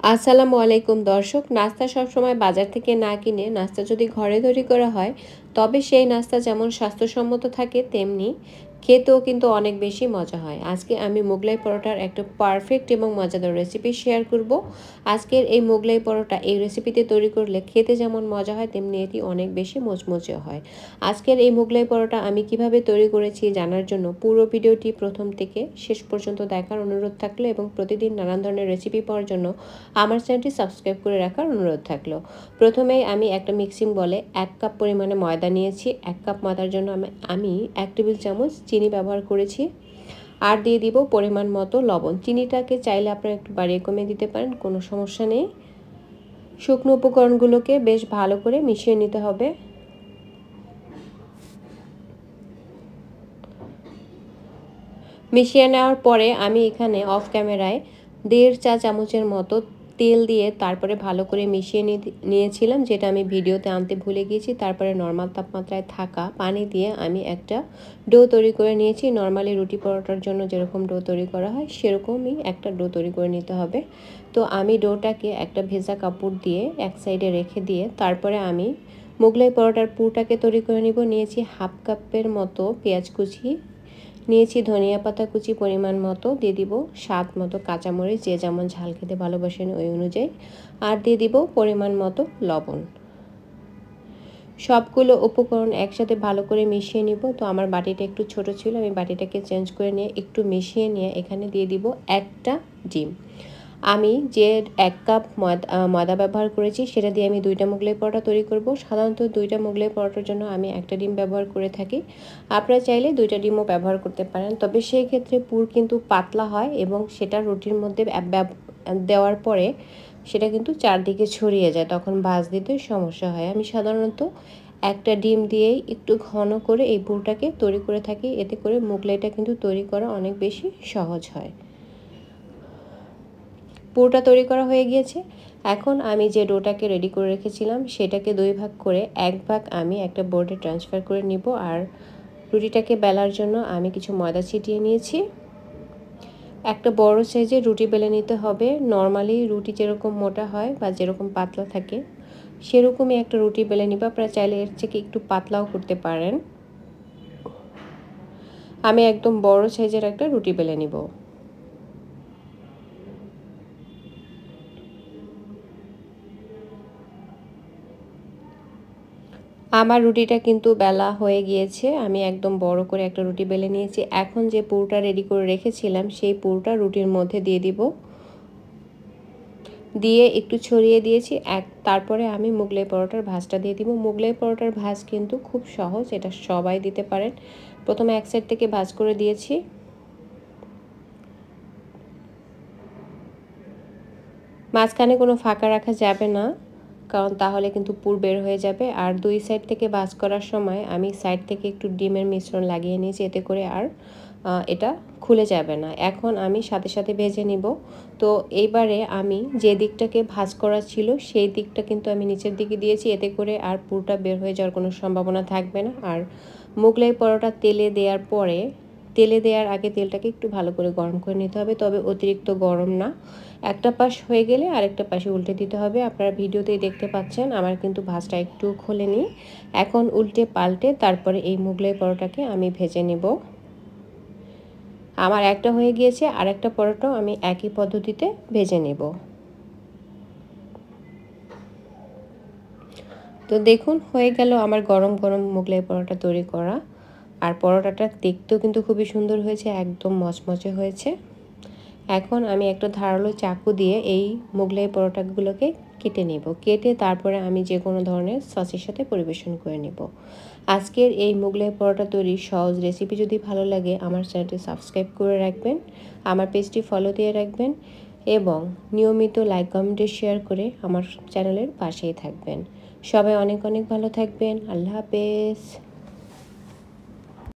আসসালামু আলাইকুম দর্শক। নাস্তা সবসময় বাজার থেকে না কিনে নাস্তা যদি ঘরে তৈরি করা হয় তবে সেই নাস্তা যেমন স্বাস্থ্যসম্মত থাকে তেমনি খেতেও কিন্তু অনেক বেশি মজা হয়। আজকে আমি মোগলাই পরোটার একটা পারফেক্ট এবং মজাদার রেসিপি শেয়ার করব। আজকের এই মোগলাই পরোটা এই রেসিপিতে তৈরি করলে খেতে যেমন মজা হয় তেমনি এটি অনেক বেশি মুচমুচে হয়। আজকের এই মোগলাই পরোটা আমি কিভাবে তৈরি করেছি জানার জন্য পুরো ভিডিওটি প্রথম থেকে শেষ পর্যন্ত দেখার অনুরোধ থাকলো এবং প্রতিদিন নানান ধরনের রেসিপি পাওয়ার জন্য আমার চ্যানেলটি সাবস্ক্রাইব করে রাখার অনুরোধ থাকলো। প্রথমেই আমি একটা মিক্সিং বলে 1 কাপ পরিমাণে ময়দা নিয়েছি। 1 কাপ ময়দার জন্য আমি 1 টেবিল চামচ চিনি ব্যবহার করেছি। আর দিয়ে দিব পরিমাণ মতো লবণ। চিনিটাকে চাইলে আপনারা একটু বাড়িয়ে কমিয়ে দিতে পারেন, কোনো সমস্যা নেই। শুকনো উপকরণগুলোকে বেশ ভালো করে মিশিয়ে নিতে হবে। মিশিয়ে নেওয়ার পরে আমি এখানে অফ ক্যামেরায় 1.5 চা চামচের মতো তেল দিয়ে তারপরে ভালো করে মিশিয়ে নিয়েছিলাম, যেটা আমি ভিডিওতে আনতে ভুলে গিয়েছি। তারপরে নর্মাল তাপমাত্রায় থাকা পানি দিয়ে আমি একটা ডো তৈরি করে নিয়েছি। নর্মালি রুটি পরোটার জন্য যেরকম ডো তৈরি করা হয় সেরকমই একটা ডো তৈরি করে নিতে হবে। তো আমি ডোটাকে একটা ভেজা কাপড় দিয়ে এক সাইডে রেখে দিয়ে তারপরে আমি মোগলাই পরোটার পুরটাকে তৈরি করে নিব। নিয়েছি 1/2 কাপের মতো পেঁয়াজ কুচি, নিয়েছি ধনিয়া পাতা কুচি পরিমাণ মতো, দিয়ে দিব স্বাদ মতো কাঁচামরিচ, যে যেমন ঝাল খেতে ভালোবাসেন ওই অনুযায়ী, আর দিয়ে দিব পরিমাণ মতো লবণ। সবগুলো উপকরণ একসাথে ভালো করে মিশিয়ে নিব। তো আমার বাটিটা একটু ছোট ছিল, আমি বাটিটাকে চেঞ্জ করে নিয়ে একটু মিশিয়ে নিয়ে এখানে দিয়ে দিব একটা ডিম। আমি যে 1 কাপ ময়দা ব্যবহার করেছি সেটা দিয়ে আমি 2টা মোগলাই পরোটা তৈরি করব। সাধারণত 2টা মোগলাই পরোটার জন্য আমি একটা ডিম ব্যবহার করে থাকি। আপনারা চাইলে 2টা ডিমও ব্যবহার করতে পারেন, তবে সেই ক্ষেত্রে পুর কিন্তু পাতলা হয় এবং সেটা রুটির মধ্যে দেওয়ার পরে সেটা কিন্তু চারদিকে ছড়িয়ে যায়, তখন ভাঁজ দিতে সমস্যা হয়। আমি সাধারণত একটা ডিম দিয়েই একটু ঘন করে এই পুরটাকে তৈরি করে থাকি, এতে করে মোগলাইটা কিন্তু তৈরি করা অনেক বেশি সহজ হয়। পুরটা তৈরি করা হয়ে গিয়েছে। এখন আমি যে ডোটাকে রেডি করে রেখেছিলাম সেটাকে 2 ভাগ করে 1 ভাগ আমি একটা বোর্ডে ট্রান্সফার করে নিব। আর রুটিটাকে বেলার জন্য আমি কিছু ময়দা ছিটিয়ে নিয়েছি। একটা বড় সাইজের রুটি বেলে নিতে হবে। নর্মালি রুটি যেরকম মোটা হয় বা যেরকম পাতলা থাকে সেরকমই একটা রুটি বেলে নিব। আপনারা চাইলে এর থেকে একটু পাতলাও করতে পারেন। আমি একদম বড় সাইজের একটা রুটি বেলে নিব। আমার রুটিটা কিন্তু বেলা হয়ে গিয়েছে। আমি একদম বড় করে একটা রুটি বেলে নিয়েছি। এখন যে পুরটা রেডি করে রেখেছিলাম সেই পুরটা রুটির মধ্যে দিয়ে দিব। দিয়ে একটু ছড়িয়ে দিয়েছি। তারপরে আমি মোগলাই পরোটার ভাঁজটা দিয়ে দিব। মোগলাই পরোটার ভাঁজ কিন্তু খুব সহজ, এটা সবাই দিতে পারেন। প্রথমে এক সাইড থেকে ভাঁজ করে দিয়েছি। মাঝখানে কোনো ফাঁকা রাখা যাবে না, কারণ তাহলে কিন্তু পুর বের হয়ে যাবে। আর 2 সাইড থেকে ভাঁজ করার সময় আমি সাইড থেকে একটু ডিমের মিশ্রণ লাগিয়ে নিয়েছি, এতে করে আর এটা খুলে যাবে না। এখন আমি সাথে সাথে ভেজে নিব। তো এইবারে আমি যে দিকটাকে ভাঁজ করা ছিল সেই দিকটা কিন্তু আমি নিচের দিকে দিয়েছি, এতে করে আর পুরটা বের হয়ে যাওয়ার কোনো সম্ভাবনা থাকবে না। আর মোগলাই পরোটা তেলে দেওয়ার আগে তেলটাকে একটু ভালো করে গরম করে নিতে হবে, তবে অতিরিক্ত গরম না। একটা পাশ হয়ে গেলে আরেকটা পাশে উল্টে দিতে হবে। আপনারা ভিডিওতেই দেখতে পাচ্ছেন আমার কিন্তু ভাঁজটা একটু খোলেনি। এখন উল্টে পাল্টে তারপরে এই মোগলাই পরোটাকে আমি ভেজে নেব। আমার একটা হয়ে গিয়েছে, আরেকটা পরোটাও আমি একই পদ্ধতিতে ভেজে নেব। তো দেখুন হয়ে গেল আমার গরম গরম মোগলাই পরোটা তৈরি করা। আর পরোটাটা দেখতেও কিন্তু খুবই সুন্দর হয়েছে, একদম মচমচে হয়েছে। এখন আমি একটা ধারালো চাকু দিয়ে এই মোগলাই পরোটাগুলোকে কেটে নেব। কেটে তারপরে আমি যে কোনো ধরনের সসের সাথে পরিবেশন করে নেব। আজকের এই মোগলাই পরোটা তৈরির সহজ রেসিপি যদি ভালো লাগে আমার চ্যানেলটি সাবস্ক্রাইব করে রাখবেন, আমার পেজটি ফলো দিয়ে রাখবেন এবং নিয়মিত লাইক কমেন্টে শেয়ার করে আমার চ্যানেলের পাশেই থাকবেন। সবাই অনেক অনেক ভালো থাকবেন। আল্লাহ হাফেজ।